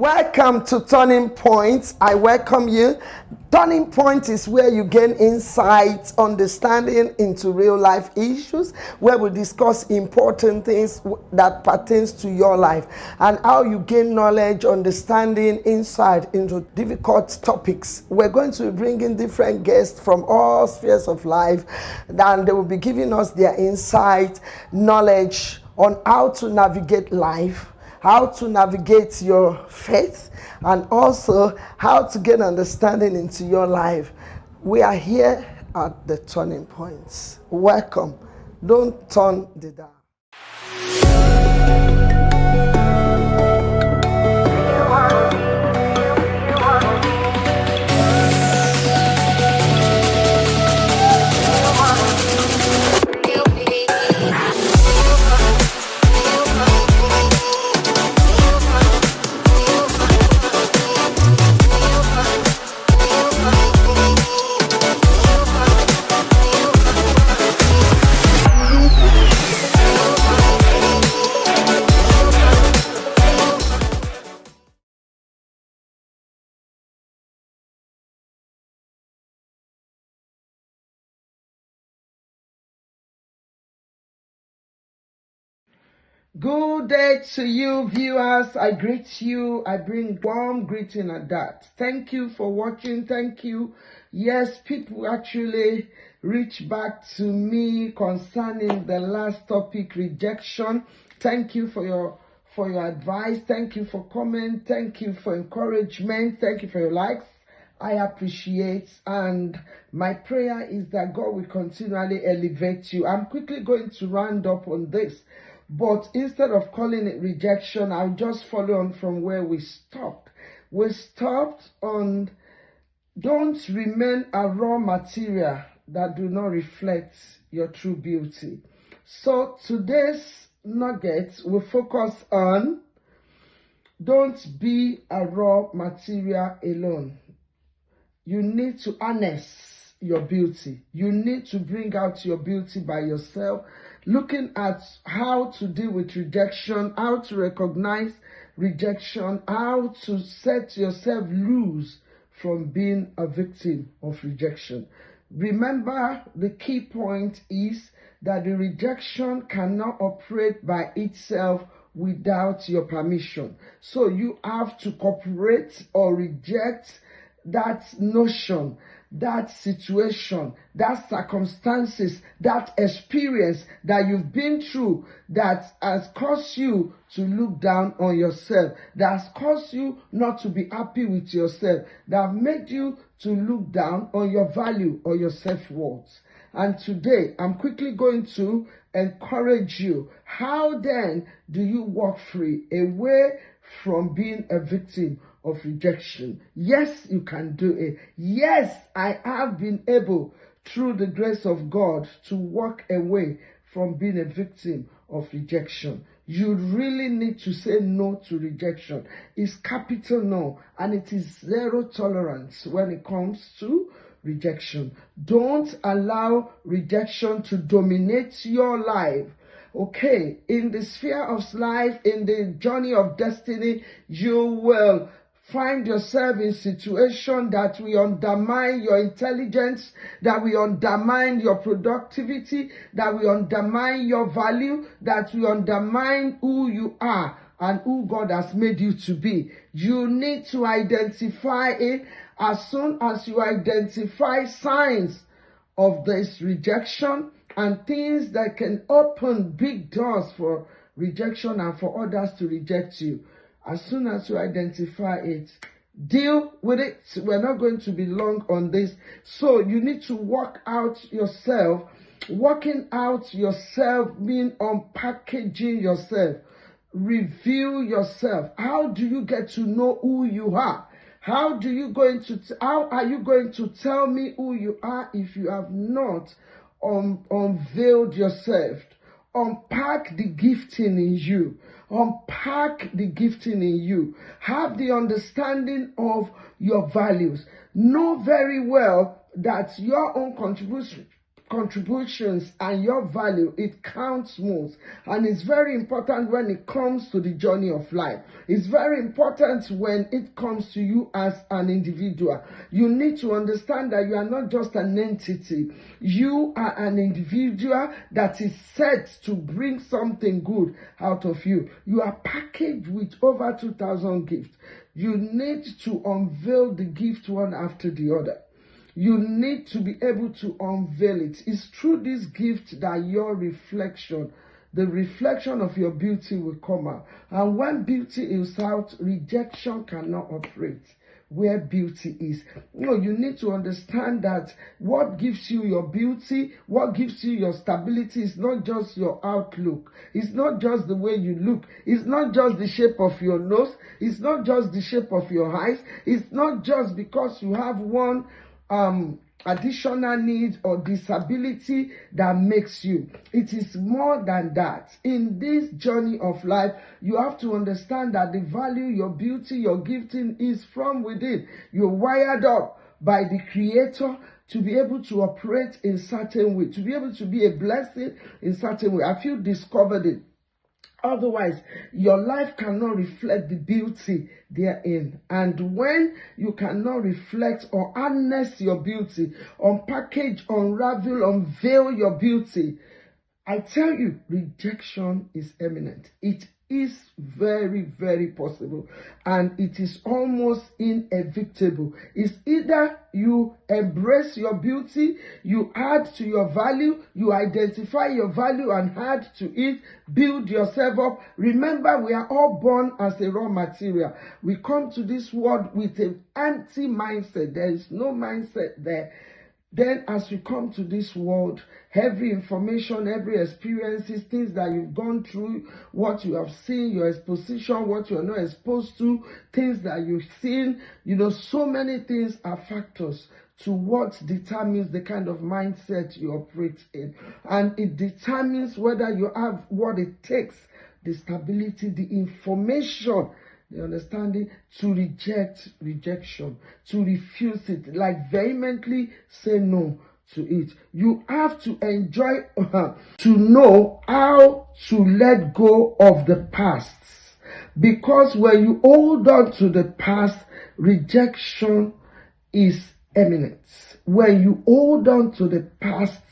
Welcome to Turning Point. I welcome you. Turning Point is where you gain insight, understanding into real life issues, where we discuss important things that pertains to your life and how you gain knowledge, understanding, insight into difficult topics. We're going to be bringing different guests from all spheres of life, and they will be giving us their insight, knowledge on how to navigate life, how to navigate your faith, and also how to get understanding into your life. We are here at the Turning Points. Welcome. Don't turn the dial. Good day to you, viewers. I greet you. I bring warm greeting at that. Thank you for watching. Thank you. Yes, people actually reach back to me concerning the last topic, rejection. Thank you for your advice. Thank you for comment. Thank you for encouragement. Thank you for your likes. I appreciate, and my prayer is that God will continually elevate you. I'm quickly going to round up on this. But instead of calling it rejection, I'll just follow on from where we stopped. We stopped on don't remain a raw material that do not reflect your true beauty. So today's nugget will focus on don't be a raw material alone. You need to harness your beauty. You need to bring out your beauty by yourself. Looking at how to deal with rejection, how to recognize rejection, how to set yourself loose from being a victim of rejection. Remember, the key point is that the rejection cannot operate by itself without your permission. So you have to cooperate or reject that notion, that situation, that circumstances, that experience that you've been through that has caused you to look down on yourself, that has caused you not to be happy with yourself, that have made you to look down on your value or your self-worth. And today, I'm quickly going to encourage you. How then do you walk free away from being a victim of rejection? Yes, you can do it. Yes, I have been able, through the grace of God, to walk away from being a victim of rejection. You really need to say no to rejection. It's capital no, and it is zero tolerance when it comes to rejection. Don't allow rejection to dominate your life. Okay, in the sphere of life, in the journey of destiny, you will find yourself in situation that will undermine your intelligence, that will undermine your productivity, that will undermine your value, that will undermine who you are and who God has made you to be. You need to identify it. As soon as you identify signs of this rejection and things that can open big doors for rejection and for others to reject you, as soon as you identify it, deal with it. We're not going to be long on this. So you need to work out yourself. Working out yourself means unpackaging yourself. Review yourself. How do you get to know who you are? How are you going to tell me who you are if you have not unveiled yourself? Unpack the gifting in you. Unpack the gifting in you. Have the understanding of your values. Know very well that your own contributions and your value, it counts most. And it's very important when it comes to the journey of life. It's very important when it comes to you as an individual. You need to understand that you are not just an entity. You are an individual that is set to bring something good out of you. You are packaged with over 2,000 gifts. You need to unveil the gift one after the other. You need to be able to unveil it. It's through this gift that your reflection, the reflection of your beauty, will come out. And when beauty is out, rejection cannot operate where beauty is. No, you need to understand that what gives you your beauty, what gives you your stability is not just your outlook. It's not just the way you look. It's not just the shape of your nose. It's not just the shape of your eyes. It's not just because you have one additional need or disability that makes you. It is more than that. In this journey of life, you have to understand that the value, your beauty, your gifting is from within. You're wired up by the Creator to be able to operate in certain way, to be able to be a blessing in certain way. Have you discovered it? Otherwise, your life cannot reflect the beauty therein. And when you cannot reflect or harness your beauty, unpackage, unravel, unveil your beauty, I tell you, rejection is imminent. It is very, very possible, and it is almost inevitable. It's either you embrace your beauty, you add to your value, you identify your value and add to it, build yourself up. Remember, we are all born as a raw material. We come to this world with an anti-mindset. There is no mindset there. Then as you come to this world, every information, every experiences, things that you've gone through, what you have seen, your exposition, what you are not exposed to, things that you've seen, so many things are factors to what determines the kind of mindset you operate in. And it determines whether you have what it takes, the stability, the information, the understanding to reject rejection, to refuse it, like vehemently say no to it. You have to enjoy, to know how to let go of the past. Because when you hold on to the past, rejection is imminent. When you hold on to the past,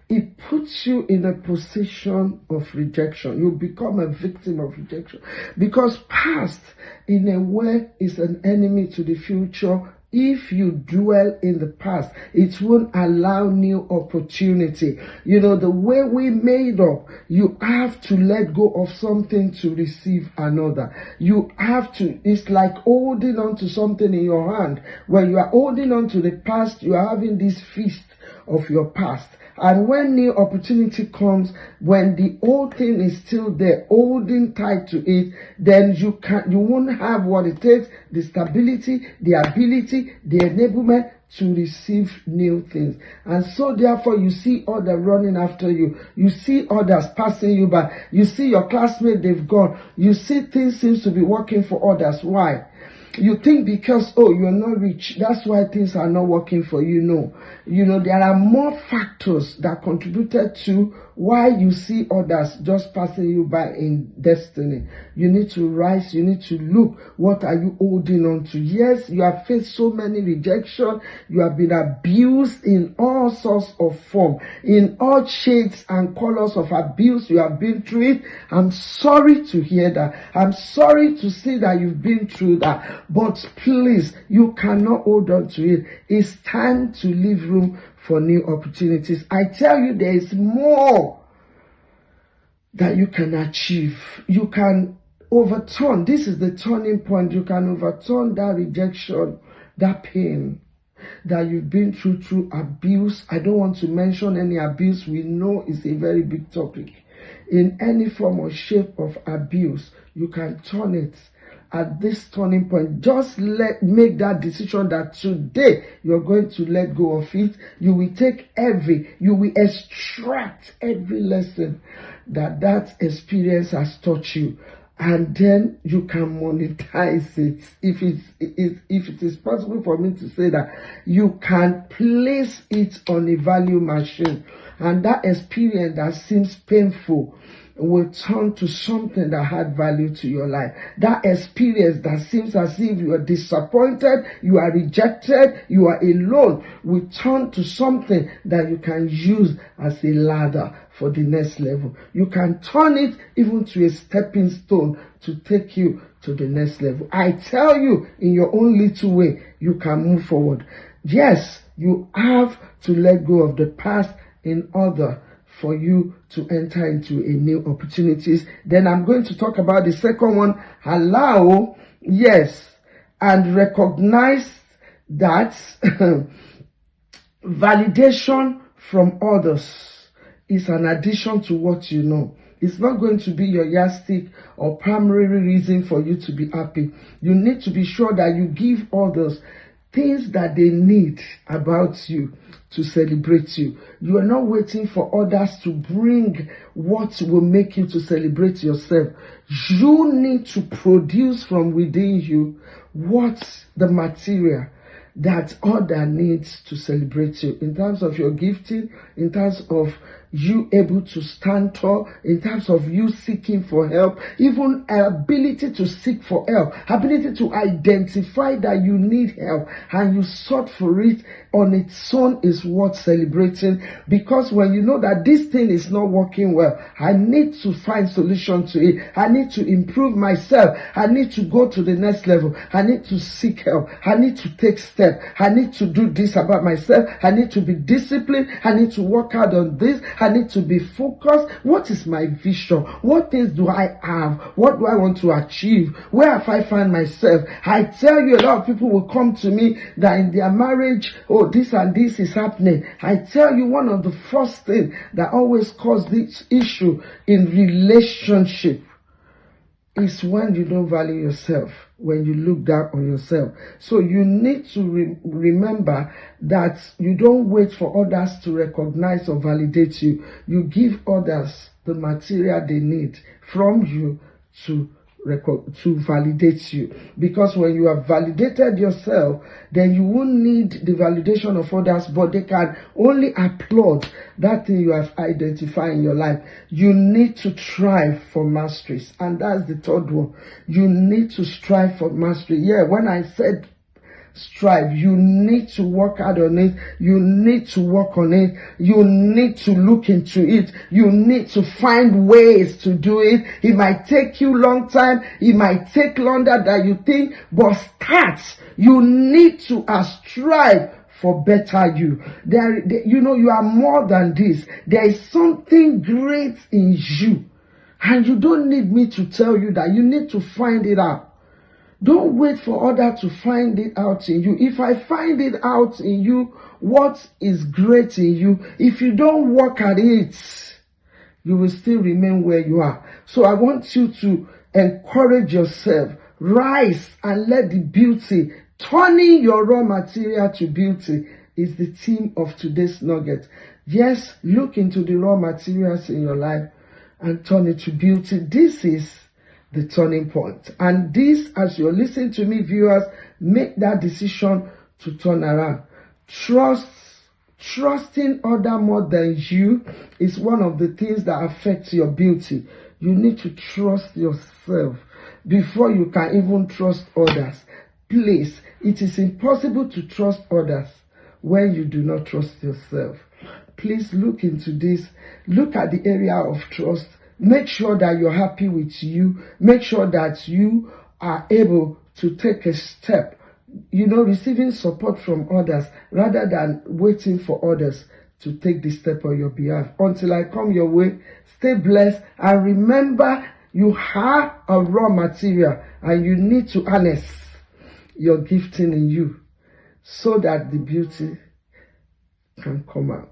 it puts you in a position of rejection. You become a victim of rejection. Because past, in a way, is an enemy to the future. If you dwell in the past, it won't allow new opportunity. The way we made up, you have to let go of something to receive another. You have to, it's like holding on to something in your hand. When you are holding on to the past, you are having this feast of your past. And when new opportunity comes, when the old thing is still there, holding tight to it, then you won't have what it takes, the stability, the ability, the enablement to receive new things. And so therefore you see others running after you. You see others passing you by. You see your classmates, they've gone. You see things seems to be working for others. Why? You think because, you're not rich, that's why things are not working for you. No. There are more factors that contributed to why you see others just passing you by in destiny. You need to rise. You need to look. What are you holding on to? Yes, you have faced so many rejection. You have been abused in all sorts of form, in all shades and colors of abuse. You have been through it. I'm sorry to hear that. I'm sorry to see that you've been through that. But please, you cannot hold on to it. It's time to leave room for new opportunities. I tell you, there is more that you can achieve. You can overturn. This is the turning point. You can overturn that rejection, that pain that you've been through abuse. I don't want to mention any abuse. We know it's a very big topic. In any form or shape of abuse, you can turn it. At this turning point, just make that decision that today you're going to let go of it. You will you will extract every lesson that experience has taught you. and then you can monetize it. If it is possible for me to say that, you can place it on a value machine, and that experience that seems painful will turn to something that had value to your life. That experience that seems as if you are disappointed, you are rejected, you are alone, will turn to something that you can use as a ladder for the next level. You can turn it even to a stepping stone to take you to the next level. I tell you, in your own little way, you can move forward. Yes, you have to let go of the past in order for you to enter into a new opportunities. Then I'm going to talk about the second one. Allow, yes, and recognize that validation from others is an addition to what you know. It's not going to be your yardstick or primary reason for you to be happy. You need to be sure that you give others things that they need about you to celebrate you. You are not waiting for others to bring what will make you to celebrate yourself. You need to produce from within you what's the material that other needs to celebrate you, in terms of your gifting, in terms of you able to stand tall, in terms of you seeking for help, even ability to seek for help, ability to identify that you need help and you sought for it on its own is worth celebrating. Because when you know that this thing is not working well, I need to find solution to it, I need to improve myself, I need to go to the next level, I need to seek help, I need to take steps, I need to do this about myself, I need to be disciplined, I need to work hard on this, I need to be focused. What is my vision? What things do I have? What do I want to achieve? Where have I found myself? I tell you, a lot of people will come to me that in their marriage, oh, this and this is happening. I tell you, one of the first things that always cause this issue in relationship is when you don't value yourself, when you look down on yourself. So you need to remember that you don't wait for others to recognize or validate you. You give others the material they need from you to validate you. Because when you have validated yourself, then you won't need the validation of others, but they can only applaud that thing you have identified in your life. You need to strive for masteries, and that's the third one. You need to strive for mastery. Yeah, when I said strive, you need to work hard on it, you need to work on it, you need to look into it, you need to find ways to do it. It might take you a long time, it might take longer than you think, but start. You need to strive for better you. You know, you are more than this. There is something great in you, and you don't need me to tell you that. You need to find it out. Don't wait for others to find it out in you. If I find it out in you, what is great in you, if you don't work at it, you will still remain where you are. So I want you to encourage yourself. Rise and let the beauty, turning your raw material to beauty, is the theme of today's nugget. Yes, look into the raw materials in your life and turn it to beauty. This is the turning point. And this, as you're listening to me, viewers, make that decision to turn around. Trusting others more than you is one of the things that affects your beauty. You need to trust yourself before you can even trust others. Please, it is impossible to trust others when you do not trust yourself. Please look into this. Look at the area of trust. Make sure that you're happy with you. Make sure that you are able to take a step, receiving support from others rather than waiting for others to take the step on your behalf. Until I come your way, stay blessed, and remember, you have a raw material and you need to harness your gifting in you so that the beauty can come out.